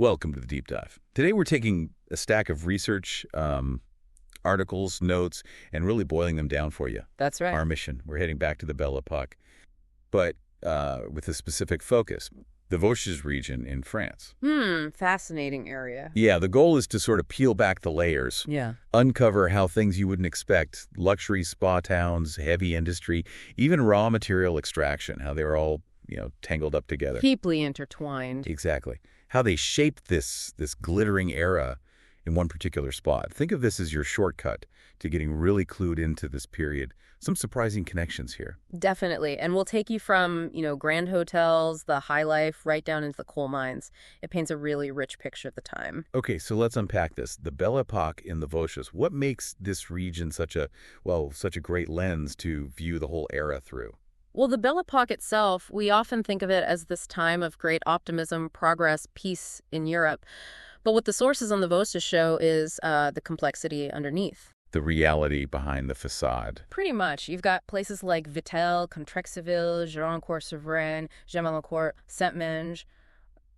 Welcome to the Deep Dive. Today we're taking a stack of research, articles, notes, and really boiling them down for you. That's right. Our mission. We're heading back to the Belle Époque, but with a specific focus, the Vosges region in France. Fascinating area. Yeah, the goal is to sort of peel back the layers. Yeah. Uncover how things you wouldn't expect, luxury spa towns, heavy industry, even raw material extraction, how they were all, tangled up together. Deeply intertwined. Exactly. How they shaped this glittering era in one particular spot. Think of this as your shortcut to getting really clued into this period. Some surprising connections here. Definitely. And we'll take you from, grand hotels, the high life, right down into the coal mines. It paints a really rich picture of the time. Okay, so let's unpack this. The Belle Époque in the Vosges. What makes this region such a great lens to view the whole era through? Well, the Belle Époque itself, we often think of it as this time of great optimism, progress, peace in Europe. But what the sources on the Vosges show is the complexity underneath. The reality behind the facade. Pretty much. You've got places like Vittel, Contréxeville, Gironcourt, Gemmelaincourt, Menge.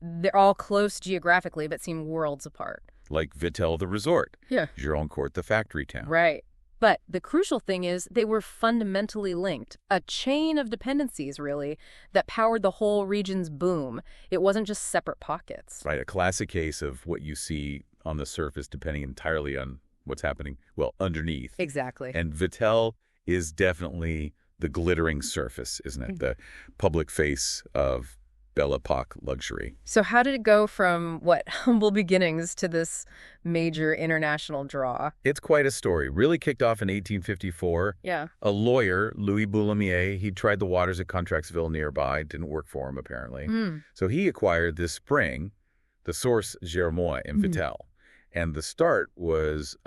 They're all close geographically, but seem worlds apart. Like Vittel, the resort. Yeah. Gironcourt, the factory town. Right. But the crucial thing is they were fundamentally linked, a chain of dependencies, really, that powered the whole region's boom. It wasn't just separate pockets. Right, a classic case of what you see on the surface depending entirely on what's happening, underneath. Exactly. And Vittel is definitely the glittering surface, isn't it? The public face of Belle Époque luxury. So how did it go from, humble beginnings to this major international draw? It's quite a story. Really kicked off in 1854. Yeah. A lawyer, Louis Boulimier, he tried the waters at Contréxeville nearby. Didn't work for him, apparently. So he acquired this spring, the source Gironcourt in Vittel. And the start was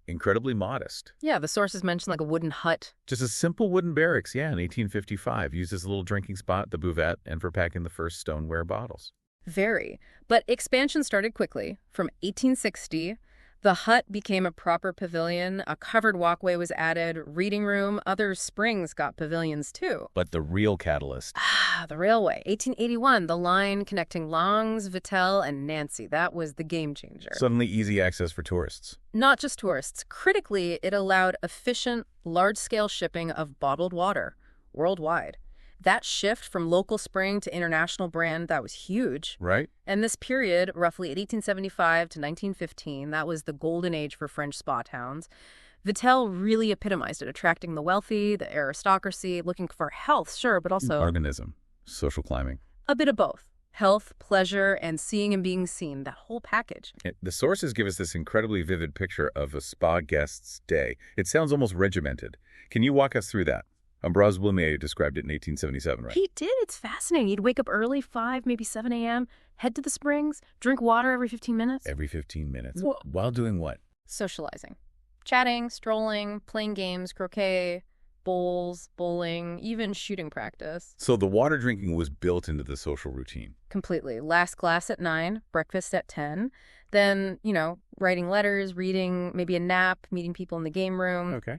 incredibly modest. Yeah, the sources mentioned like a wooden hut. Just a simple wooden barracks, in 1855. Used as a little drinking spot, the buvette, and for packing the first stoneware bottles. Very. But expansion started quickly. From 1860, the hut became a proper pavilion. A covered walkway was added, reading room. Other springs got pavilions too. But the real catalyst. The railway. 1881, the line connecting Lens, Vittel, and Nancy. That was the game changer. Suddenly easy access for tourists. Not just tourists. Critically, it allowed efficient, large-scale shipping of bottled water worldwide. That shift from local spring to international brand, that was huge. Right. And this period, roughly 1875 to 1915, that was the golden age for French spa towns. Vittel really epitomized it, attracting the wealthy, the aristocracy, looking for health, sure, but also organism, social climbing. A bit of both. Health, pleasure, and seeing and being seen, that whole package. The sources give us this incredibly vivid picture of a spa guest's day. It sounds almost regimented. Can you walk us through that? Ambroise Blumé described it in 1877, right? He did. It's fascinating. He'd wake up early, 5, maybe 7 a.m., head to the springs, drink water every 15 minutes. Every 15 minutes. Whoa. While doing what? Socializing. Chatting, strolling, playing games, croquet, bowls, bowling, even shooting practice. So the water drinking was built into the social routine. Completely. Last class at 9, breakfast at 10. Then, writing letters, reading, maybe a nap, meeting people in the game room. Okay.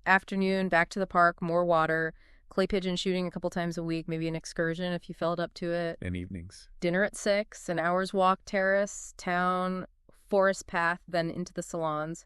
Afternoon, back to the park, more water, clay pigeon shooting a couple times a week, maybe an excursion if you felt up to it. And evenings. Dinner at 6, an hour's walk, terrace, town, forest path, then into the salons.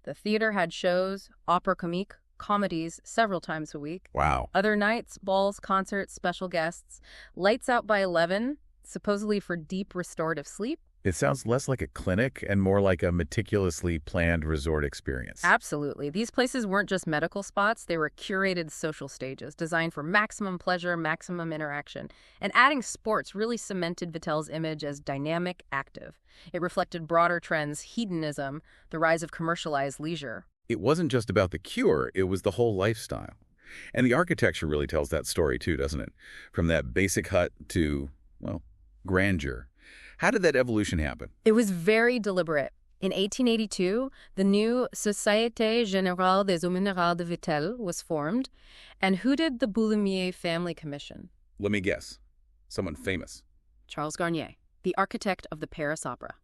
The theater had shows, opera comique, comedies several times a week. Wow. Other nights, balls, concerts, special guests. Lights out by 11, supposedly for deep restorative sleep. It sounds less like a clinic and more like a meticulously planned resort experience. Absolutely. These places weren't just medical spots. They were curated social stages designed for maximum pleasure, maximum interaction. And adding sports really cemented Vittel's image as dynamic, active. It reflected broader trends, hedonism, the rise of commercialized leisure. It wasn't just about the cure, it was the whole lifestyle. And the architecture really tells that story too, doesn't it? From that basic hut to, grandeur. How did that evolution happen? It was very deliberate. In 1882, the new Société Générale des Eaux Minérales de Vittel was formed. And who did the Boulimier family commission? Let me guess. Someone famous. Charles Garnier, the architect of the Paris Opera.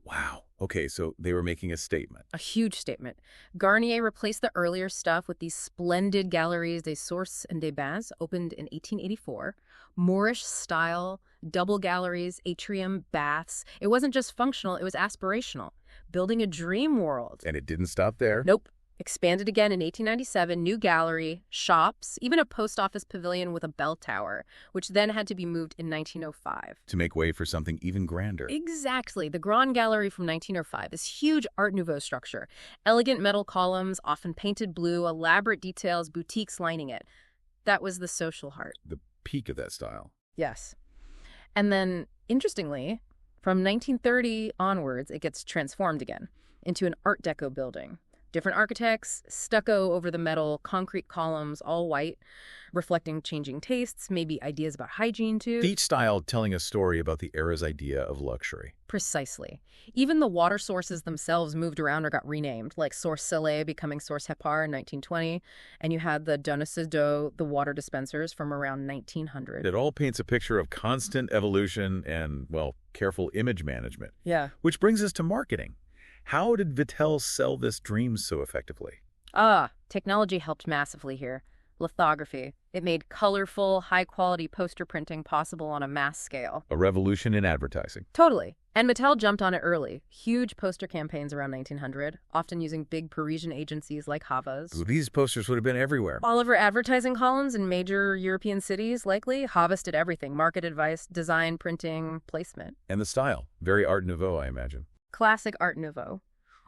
Wow. Okay, so they were making a statement. A huge statement. Garnier replaced the earlier stuff with these splendid galleries des Sources and des Bains, opened in 1884. Moorish style, double galleries, atrium, baths. It wasn't just functional, it was aspirational. Building a dream world. And it didn't stop there? Nope. Expanded again in 1897, new gallery, shops, even a post office pavilion with a bell tower, which then had to be moved in 1905. To make way for something even grander. Exactly. The Grand Gallery from 1905, this huge Art Nouveau structure. Elegant metal columns, often painted blue, elaborate details, boutiques lining it. That was the social heart. The peak of that style. Yes. And then, interestingly, from 1930 onwards, it gets transformed again into an Art Deco building. Different architects, stucco over the metal, concrete columns, all white, reflecting changing tastes, maybe ideas about hygiene, too. Each style telling a story about the era's idea of luxury. Precisely. Even the water sources themselves moved around or got renamed, like Source Soleil becoming Source Hepar in 1920, and you had the Donnesses d'eau, the water dispensers, from around 1900. It all paints a picture of constant evolution and, well, careful image management. Yeah. Which brings us to marketing. How did Vittel sell this dream so effectively? Technology helped massively here. Lithography. It made colorful, high-quality poster printing possible on a mass scale. A revolution in advertising. Totally. And Mattel jumped on it early. Huge poster campaigns around 1900, often using big Parisian agencies like Havas. Ooh, these posters would have been everywhere. All over advertising columns in major European cities, likely. Havas did everything. Market advice, design, printing, placement. And the style. Very Art Nouveau, I imagine. Classic Art Nouveau.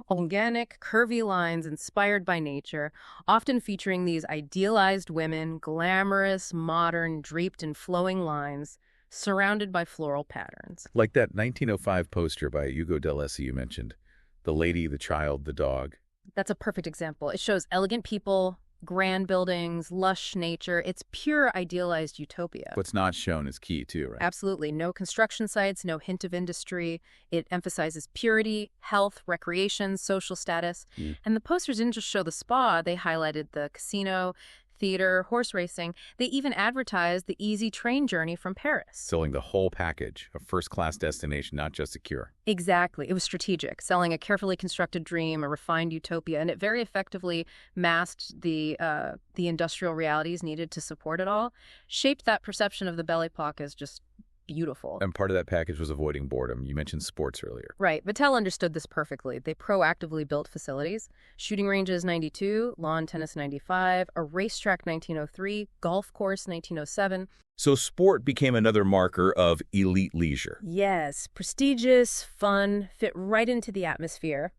Organic, curvy lines inspired by nature, often featuring these idealized women, glamorous, modern, draped in flowing lines, surrounded by floral patterns. Like that 1905 poster by Hugo Deleuze you mentioned. The lady, the child, the dog. That's a perfect example. It shows elegant people, grand buildings, lush nature. It's pure idealized utopia. What's not shown is key too, right? Absolutely. No construction sites, no hint of industry. It emphasizes purity, health, recreation, social status. And the posters didn't just show the spa. They highlighted the casino, theater, horse racing. They even advertised the easy train journey from Paris. Selling the whole package, a first-class destination, not just a cure. Exactly. It was strategic, selling a carefully constructed dream, a refined utopia, and it very effectively masked the industrial realities needed to support it all, shaped that perception of the Belle Époque as just beautiful. And part of that package was avoiding boredom. You mentioned sports earlier. Right. Vittel understood this perfectly. They proactively built facilities. Shooting ranges 92, lawn tennis 95, a racetrack 1903, golf course 1907. So sport became another marker of elite leisure. Yes. Prestigious, fun, fit right into the atmosphere.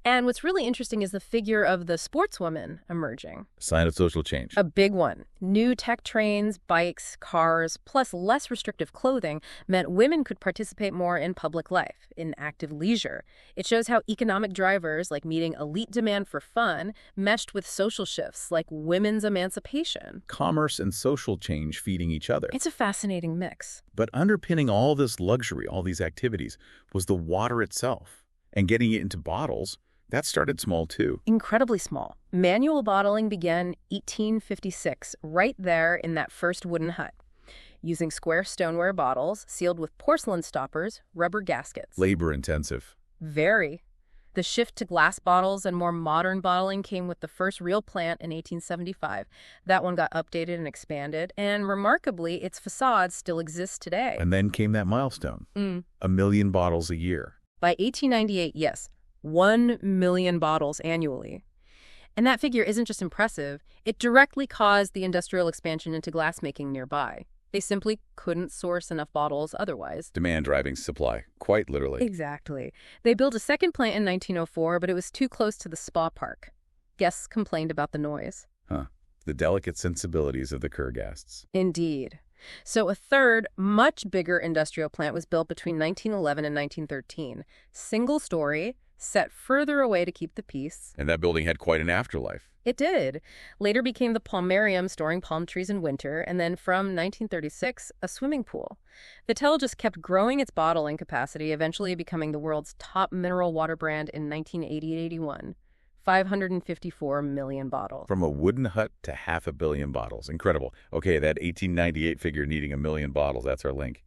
And what's really interesting is the figure of the sportswoman emerging. Sign of social change. A big one. New tech trains, bikes, cars, plus less restrictive clothing meant women could participate more in public life, in active leisure. It shows how economic drivers, like meeting elite demand for fun, meshed with social shifts, like women's emancipation. Commerce and social change feeding each other. It's a fascinating mix. But underpinning all this luxury, all these activities, was the water itself. And getting it into bottles, that started small too. Incredibly small. Manual bottling began 1856, right there in that first wooden hut, using square stoneware bottles sealed with porcelain stoppers, rubber gaskets. Labor-intensive. Very. The shift to glass bottles and more modern bottling came with the first real plant in 1875. That one got updated and expanded, and remarkably, its facade still exists today. And then came that milestone. 1 million bottles a year. By 1898, yes, 1 million bottles annually. And that figure isn't just impressive, it directly caused the industrial expansion into glassmaking nearby. They simply couldn't source enough bottles otherwise. Demand driving supply, quite literally. Exactly. They built a second plant in 1904, but it was too close to the spa park. Guests complained about the noise. The delicate sensibilities of the Kurgasts. Indeed. So a third, much bigger industrial plant was built between 1911 and 1913. Single story, set further away to keep the peace. And that building had quite an afterlife. It did. Later became the Palmarium, storing palm trees in winter, and then from 1936, a swimming pool. Vittel just kept growing its bottling capacity, eventually becoming the world's top mineral water brand in 1980-81. 554 million bottles. From a wooden hut to 500 million bottles. Incredible. Okay, that 1898 figure needing 1 million bottles, that's our link.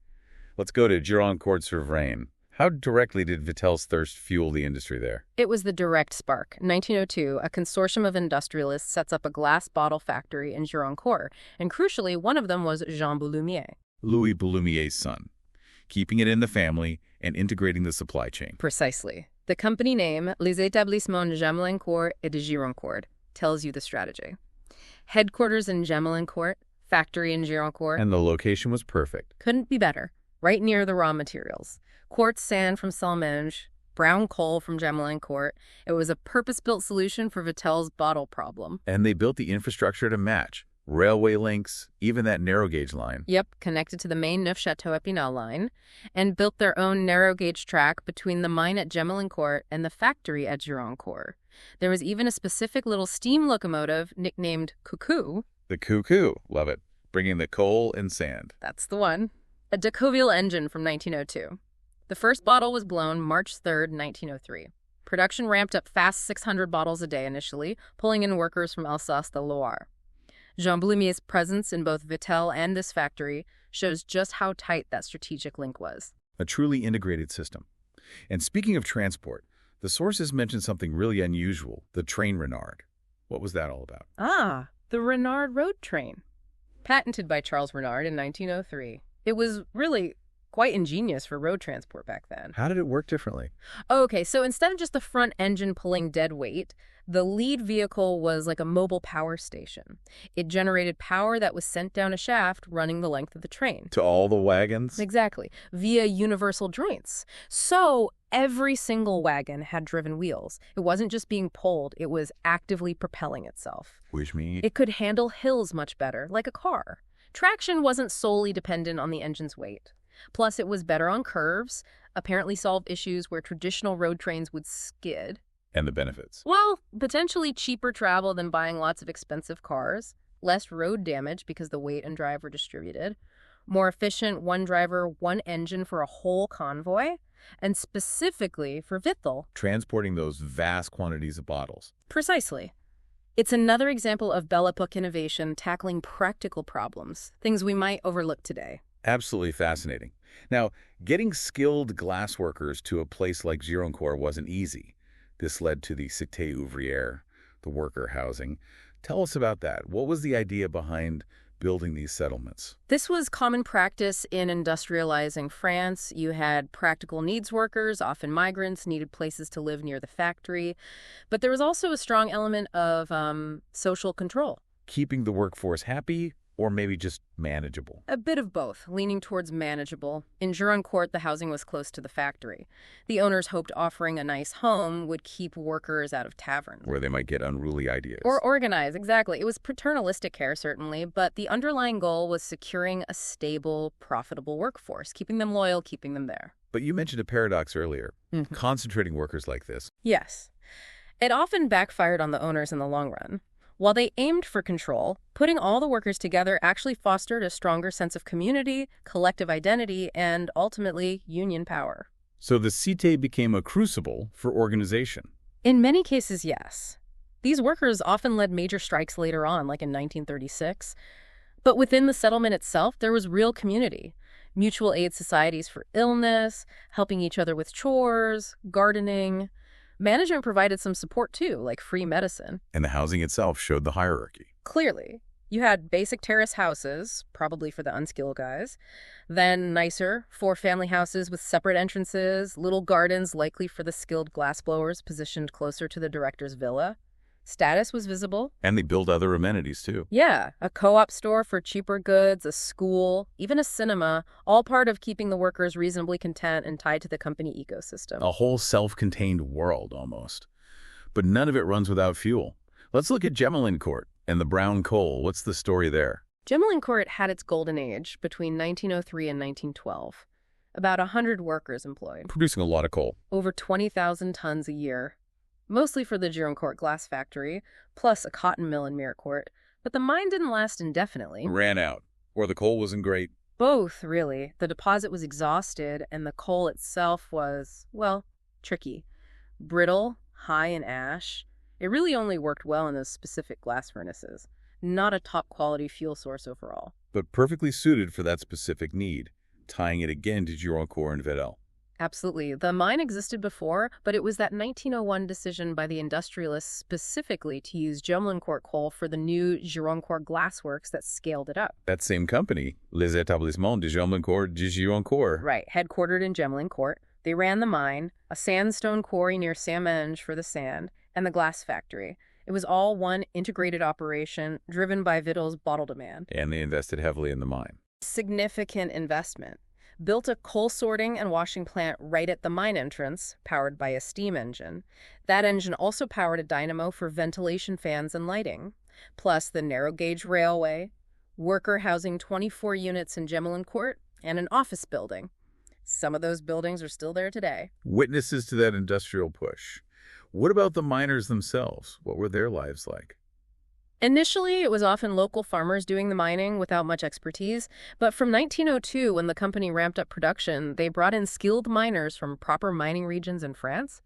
Let's go to Gironcourt-sur-Vraine. How directly did Vittel's thirst fuel the industry there? It was the direct spark. In 1902, a consortium of industrialists sets up a glass bottle factory in Gironcourt, and crucially, one of them was Jean Boulommier. Louis Boulomier's son, keeping it in the family and integrating the supply chain. Precisely. The company name, Les Établissements de Gemmelaincourt et de Gironcourt, tells you the strategy. Headquarters in Gemmelaincourt, factory in Gironcourt. And the location was perfect. Couldn't be better. Right near the raw materials. Quartz sand from Menge, brown coal from Gemmelaincourt. It was a purpose-built solution for Vittel's bottle problem. And they built the infrastructure to match. Railway links, even that narrow gauge line. Yep, connected to the main Neufchâteau-Épinal line, and built their own narrow gauge track between the mine at Gemmelaincourt and the factory at Gironcourt. There was even a specific little steam locomotive nicknamed Cuckoo. The Cuckoo, love it. Bringing the coal and sand. That's the one. A Deco engine from 1902. The first bottle was blown March 3rd, 1903. Production ramped up fast, 600 bottles a day initially, pulling in workers from Alsace-the-Loire. Jean Boulomier's presence in both Vittel and this factory shows just how tight that strategic link was. A truly integrated system. And speaking of transport, the sources mention something really unusual, the train Renard. What was that all about? Ah, the Renard road train. Patented by Charles Renard in 1903. It was really quite ingenious for road transport back then. How did it work differently? Okay, so instead of just the front engine pulling dead weight, the lead vehicle was like a mobile power station. It generated power that was sent down a shaft running the length of the train. To all the wagons? Exactly, via universal joints. So every single wagon had driven wheels. It wasn't just being pulled, it was actively propelling itself. Which means? It could handle hills much better, like a car. Traction wasn't solely dependent on the engine's weight. Plus, it was better on curves, apparently solved issues where traditional road trains would skid. And the benefits? Well, potentially cheaper travel than buying lots of expensive cars, less road damage because the weight and drive were distributed, more efficient one driver, one engine for a whole convoy, and specifically for Vittel. Transporting those vast quantities of bottles. Precisely. It's another example of Belle Époque innovation tackling practical problems, things we might overlook today. Absolutely fascinating. Now, getting skilled glassworkers to a place like Gironcourt wasn't easy. This led to the Cité Ouvrière, the worker housing. Tell us about that. What was the idea behind building these settlements? This was common practice in industrializing France. You had practical needs workers, often migrants, needed places to live near the factory. But there was also a strong element of social control. Keeping the workforce happy, or maybe just manageable? A bit of both, leaning towards manageable. In Gironcourt, the housing was close to the factory. The owners hoped offering a nice home would keep workers out of taverns. Where they might get unruly ideas. Or organize, exactly. It was paternalistic care, certainly, but the underlying goal was securing a stable, profitable workforce, keeping them loyal, keeping them there. But you mentioned a paradox earlier, concentrating workers like this. Yes. It often backfired on the owners in the long run. While they aimed for control, putting all the workers together actually fostered a stronger sense of community, collective identity, and ultimately union power. So the Cité became a crucible for organization. In many cases, yes. These workers often led major strikes later on, like in 1936. But within the settlement itself, there was real community. Mutual aid societies for illness, helping each other with chores, gardening. Management provided some support too, like free medicine. And the housing itself showed the hierarchy. Clearly. You had basic terrace houses, probably for the unskilled guys. Then nicer, four-family houses with separate entrances, little gardens likely for the skilled glassblowers positioned closer to the director's villa. Status was visible. And they built other amenities too. Yeah, a co-op store for cheaper goods, a school, even a cinema, all part of keeping the workers reasonably content and tied to the company ecosystem. A whole self-contained world, almost. But none of it runs without fuel. Let's look at Gemmelaincourt and the brown coal. What's the story there? Gemmelaincourt had its golden age between 1903 and 1912. About 100 workers employed. Producing a lot of coal. Over 20,000 tons a year. Mostly for the Gironcourt glass factory, plus a cotton mill in Mirecourt. But the mine didn't last indefinitely. Ran out. Or the coal wasn't great. Both, really. The deposit was exhausted, and the coal itself was, well, tricky. Brittle, high in ash. It really only worked well in those specific glass furnaces. Not a top-quality fuel source overall. But perfectly suited for that specific need, tying it again to Gironcourt and Vittel. Absolutely. The mine existed before, but it was that 1901 decision by the industrialists specifically to use Gemmelaincourt coal for the new Gironcourt glassworks that scaled it up. That same company, Les Établissements de Gemmelaincourt de Gironcourt. Right, headquartered in Gemmelaincourt. They ran the mine, a sandstone quarry near Menge for the sand, and the glass factory. It was all one integrated operation driven by Vittel's bottle demand. And they invested heavily in the mine. Significant investment. Built a coal sorting and washing plant right at the mine entrance, powered by a steam engine. That engine also powered a dynamo for ventilation fans and lighting, plus the narrow-gauge railway, worker housing 24 units in Gemmelaincourt, and an office building. Some of those buildings are still there today. Witnesses to that industrial push. What about the miners themselves? What were their lives like? Initially, it was often local farmers doing the mining without much expertise, but from 1902, when the company ramped up production, they brought in skilled miners from proper mining regions in France,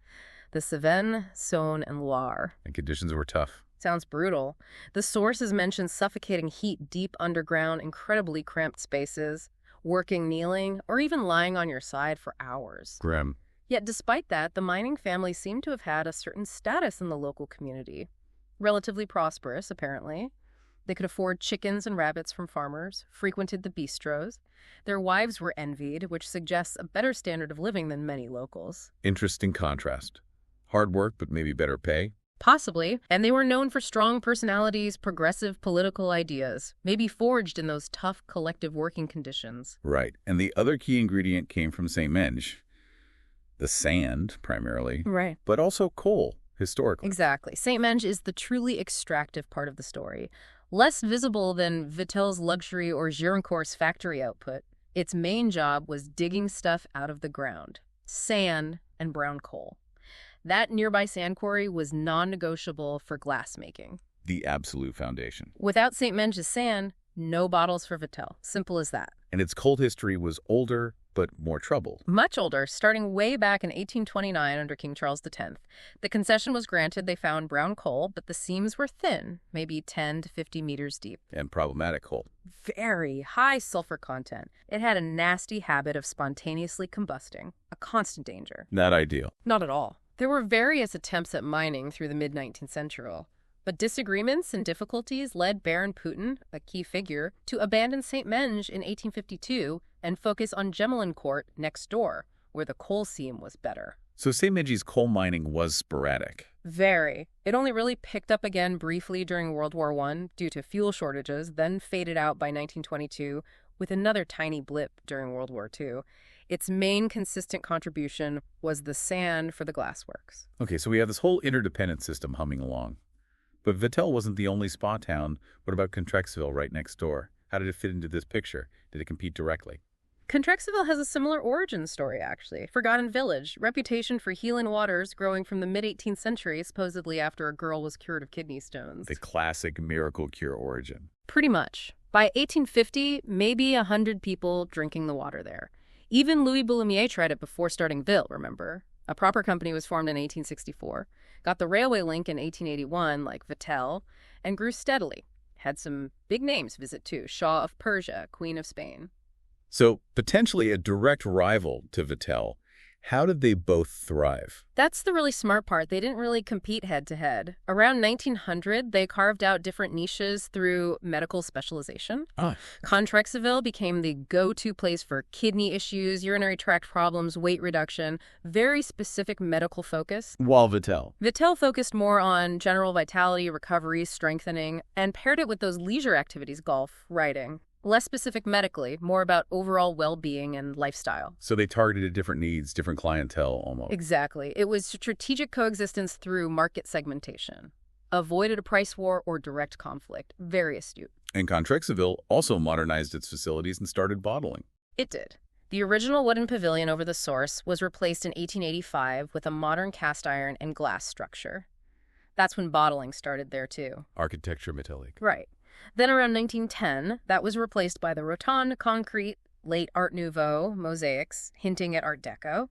the Cevennes, Saône, and Loire. And conditions were tough. Sounds brutal. The sources mention suffocating heat deep underground, incredibly cramped spaces, working kneeling, or even lying on your side for hours. Grim. Yet despite that, the mining family seemed to have had a certain status in the local community. Relatively prosperous, apparently. They could afford chickens and rabbits from farmers, frequented the bistros. Their wives were envied, which suggests a better standard of living than many locals. Interesting contrast. Hard work, but maybe better pay? Possibly. And they were known for strong personalities, progressive political ideas, maybe forged in those tough collective working conditions. Right. And the other key ingredient came from St. Menge. The sand, primarily. Right. But also coal. Historically. Exactly. St. Menge is the truly extractive part of the story. Less visible than Vittel's luxury or Gironcourt's factory output, its main job was digging stuff out of the ground. Sand and brown coal. That nearby sand quarry was non-negotiable for glassmaking. The absolute foundation. Without St. Menge's sand, no bottles for Vittel. Simple as that. And its coal history was older, but more troubled. Much older, starting way back in 1829 under King Charles X. The concession was granted. They found brown coal, but the seams were thin, maybe 10 to 50 meters deep. And problematic coal. Very high sulfur content. It had a nasty habit of spontaneously combusting, a constant danger. Not ideal. Not at all. There were various attempts at mining through the mid-19th century. But disagreements and difficulties led Baron Putin, a key figure, to abandon St. Menge in 1852 and focus on Gemmelaincourt next door, where the coal seam was better. So St. Menge's coal mining was sporadic. Very. It only really picked up again briefly during World War I due to fuel shortages, then faded out by 1922 with another tiny blip during World War II. Its main consistent contribution was the sand for the glassworks. Okay, so we have this whole interdependent system humming along. But Vittel wasn't the only spa town. What about Contréxeville right next door? How did it fit into this picture? Did it compete directly? Contréxeville has a similar origin story, actually. Forgotten village, reputation for healing waters growing from the mid-18th century, supposedly after a girl was cured of kidney stones. The classic miracle cure origin. Pretty much. By 1850, maybe 100 people drinking the water there. Even Louis Boulommier tried it before starting Ville, remember? A proper company was formed in 1864. Got the railway link in 1881, like Vittel, and grew steadily. Had some big names visit too. Shah of Persia, Queen of Spain. So, potentially a direct rival to Vittel. How did they both thrive? That's the really smart part. They didn't really compete head-to-head. Around 1900, they carved out different niches through medical specialization. Contréxeville became the go-to place for kidney issues, urinary tract problems, weight reduction, very specific medical focus. While Vittel focused more on general vitality, recovery, strengthening, and paired it with those leisure activities, golf, riding. Less specific medically, more about overall well-being and lifestyle. So they targeted different needs, different clientele almost. Exactly. It was strategic coexistence through market segmentation. Avoided a price war or direct conflict. Very astute. And Contréxeville also modernized its facilities and started bottling. It did. The original wooden pavilion over the source was replaced in 1885 with a modern cast iron and glass structure. That's when bottling started there too. Architecture metallic. Right. Then around 1910, that was replaced by the rotund, concrete, late Art Nouveau mosaics, hinting at Art Deco.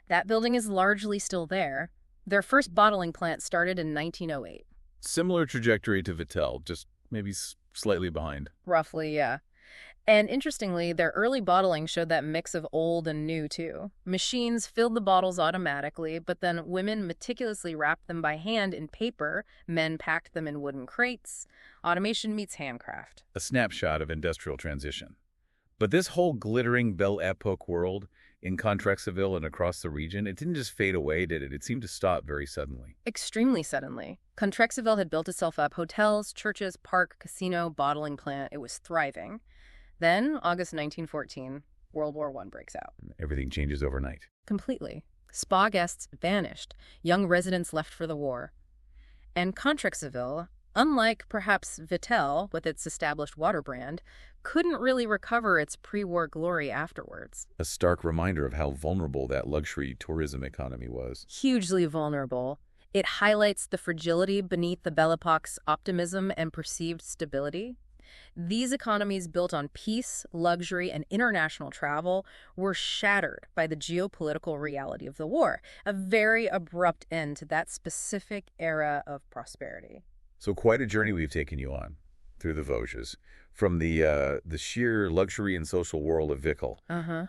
That building is largely still there. Their first bottling plant started in 1908. Similar trajectory to Vittel, just maybe slightly behind. Roughly, yeah. And interestingly, their early bottling showed that mix of old and new, too. Machines filled the bottles automatically, but then women meticulously wrapped them by hand in paper, men packed them in wooden crates. Automation meets handcraft. A snapshot of industrial transition. But this whole glittering Belle Époque world in Contréxeville and across the region, it didn't just fade away, did it? It seemed to stop very suddenly. Extremely suddenly. Contréxeville had built itself up: hotels, churches, park, casino, bottling plant. It was thriving. Then, August 1914, World War I breaks out. Everything changes overnight. Completely. Spa guests vanished. Young residents left for the war. And Contréxeville, unlike perhaps Vittel with its established water brand, couldn't really recover its pre-war glory afterwards. A stark reminder of how vulnerable that luxury tourism economy was. Hugely vulnerable. It highlights the fragility beneath the Belle Époque's optimism and perceived stability. These economies built on peace, luxury, and international travel were shattered by the geopolitical reality of the war, a very abrupt end to that specific era of prosperity. So quite a journey we've taken you on through the Vosges, from the sheer luxury and social world of Vittel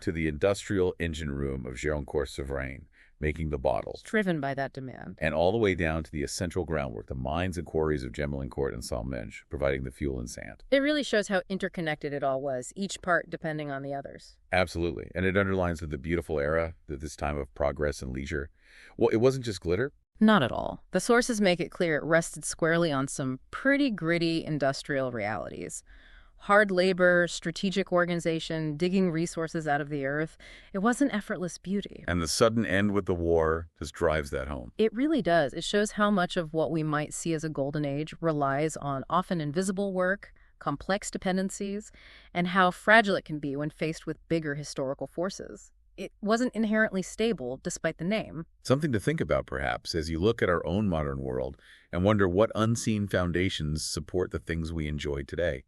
to the industrial engine room of Gironcourt sovereign, making the bottles. Driven by that demand. And all the way down to the essential groundwork, the mines and quarries of Gemmelaincourt and Menge, providing the fuel and sand. It really shows how interconnected it all was, each part depending on the others. Absolutely. And it underlines the beautiful era, this time of progress and leisure. Well, it wasn't just glitter. Not at all. The sources make it clear it rested squarely on some pretty gritty industrial realities. Hard labor, strategic organization, digging resources out of the earth. It wasn't effortless beauty. And the sudden end with the war just drives that home. It really does. It shows how much of what we might see as a golden age relies on often invisible work, complex dependencies, and how fragile it can be when faced with bigger historical forces. It wasn't inherently stable, despite the name. Something to think about, perhaps, as you look at our own modern world and wonder what unseen foundations support the things we enjoy today.